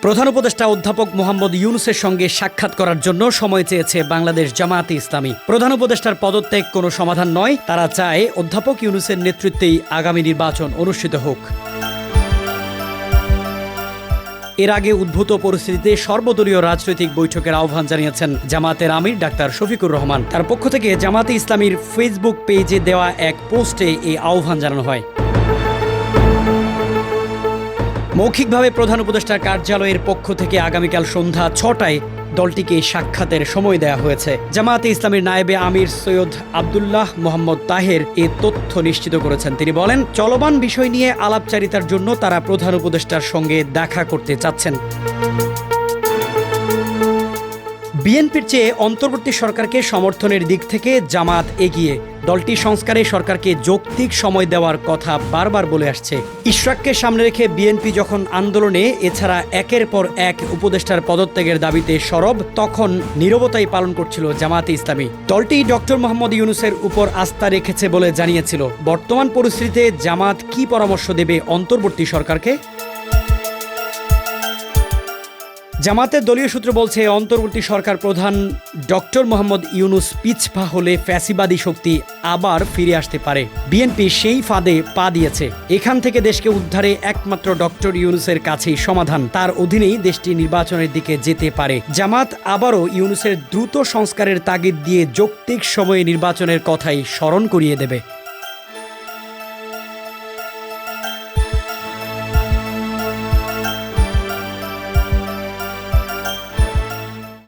প্রধান উপদেষ্টা অধ্যাপক মোহাম্মদ ইউনূসের সঙ্গে সাক্ষাৎ করার জন্য সময় চেয়েছে বাংলাদেশ জামায়াতে ইসলামী। প্রধান উপদেষ্টার পদত্যাগ কোনো সমাধান নয়, তারা চায় অধ্যাপক ইউনূসের নেতৃত্বেই আগামী নির্বাচন অনুষ্ঠিত হোক। এর আগে উদ্ভূত পরিস্থিতিতে সর্বদলীয় রাজনৈতিক বৈঠকের আহ্বান জানিয়েছেন জামায়াতের আমির ডাক্তার শফিকুর রহমান। তার পক্ষ থেকে জামায়াতে ইসলামীর ফেসবুক পেজে দেওয়া এক পোস্টে এই আহ্বান জানানো হয়। মৌখিকভাবে প্রধান উপদেষ্টার কার্যালয়ের পক্ষ থেকে আগামীকাল সন্ধ্যা ৬টায় দলটিকে সাক্ষাতের সময় দেওয়া হয়েছে। জামায়াতে ইসলামীর নায়েবে আমির সৈয়দ আব্দুল্লাহ মোহাম্মদ তাহের এ তথ্য নিশ্চিত করেছেন। তিনি বলেন, চলমান বিষয় নিয়ে আলাপচারিতার জন্য তারা প্রধান উপদেষ্টার সঙ্গে দেখা করতে চাচ্ছেন। বিএনপির চেয়ে অন্তর্বর্তী সরকারকে সমর্থনের দিক থেকে জামায়াত এগিয়ে। দলটি সংস্কারে সরকারকে যৌক্তিক সময় দেওয়ার কথা বারবার বলে আসছে। ইশরাককে সামনে রেখে বিএনপি যখন আন্দোলনে এছাড়া একের পর এক উপদেষ্টার পদত্যাগের দাবিতে সরব, তখন নীরবতাই পালন করছিল জামায়াতে ইসলামী। দলটি ডক্টর মোহাম্মদ ইউনূসের উপর আস্থা রেখেছে বলে জানিয়েছিল। বর্তমান পরিস্থিতিতে জামায়াত কি পরামর্শ দেবে অন্তর্বর্তী সরকারকে? জামায়াতের দলীয় সূত্র বলছে, অন্তর্বর্তী সরকার প্রধান ডক্টর মোহাম্মদ ইউনূস পিছপা হলে ফ্যাসিবাদী শক্তি আবার ফিরে আসতে পারে। বিএনপি সেই ফাঁদে পা দিয়েছে। এখান থেকে দেশকে উদ্ধারে একমাত্র ডক্টর ইউনূসের কাছেই সমাধান। তার অধীনেই দেশটি নির্বাচনের দিকে যেতে পারে। জামায়াত আবারও ইউনূসের দ্রুত সংস্কারের তাগিদ দিয়ে যৌক্তিক সময়ে নির্বাচনের কথাই স্মরণ করিয়ে দেবে।